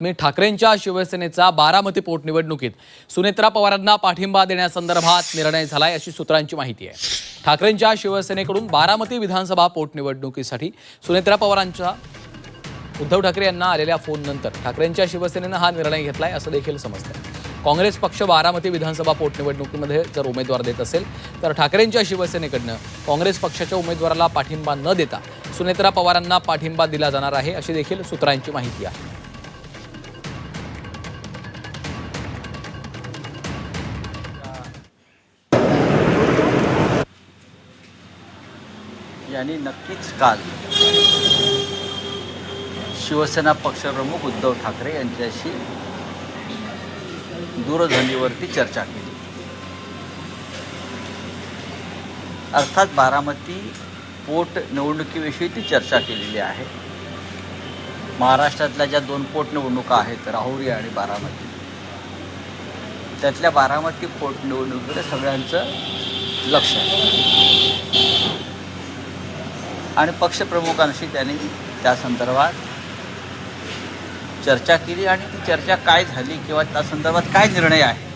मी ठाकरेंच्या शिवसेनेचा बारामती पोटनिवडणुकीत सुनेत्रा पवारांना पाठिंबा देण्यासंदर्भात निर्णय झालाय अशी सूत्रांची माहिती आहे। ठाकरेंच्या शिवसेनेकडून बारामती विधानसभा पोटनिवडणुकीसाठी सुनेत्रा पवारांच्या उद्धव ठाकरे यांना आलेल्या फोननंतर ठाकरेंच्या शिवसेनेनं हा निर्णय घेतलाय असं देखील समजतंय। काँग्रेस पक्ष बारामती विधानसभा पोटनिवडणुकीमध्ये जर उमेदवार देत असेल तर ठाकरेंच्या शिवसेनेकडनं काँग्रेस पक्षाच्या उमेदवाराला पाठिंबा न देता सुनेत्रा पवारांना पाठिंबा दिला जाणार आहे अशी देखील सूत्रांची माहिती आहे। यांनी नक्कीच काल शिवसेना पक्षप्रमुख उद्धव ठाकरे यांच्याशी दूरध्वनीवरती चर्चा केली। अर्थात बारामती पोटनिवडणुकीविषयी ती चर्चा केलेली आहे। महाराष्ट्रातल्या ज्या दोन पोटनिवडणुका आहेत राहुरी आणि बारामती, त्यातल्या बारामती पोटनिवडणुकीकडे सगळ्यांचं लक्ष आहे आणि पक्षप्रमुखांशी त्यांनी त्या संदर्भात चर्चा केली आणि ती चर्चा काय झाली किंवा त्या संदर्भात काय निर्णय आहे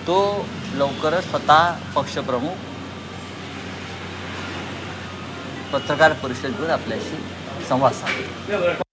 तो लवकरच स्वतः पक्षप्रमुख पत्रकार परिषद घेऊन आपल्याशी संवाद साधेल।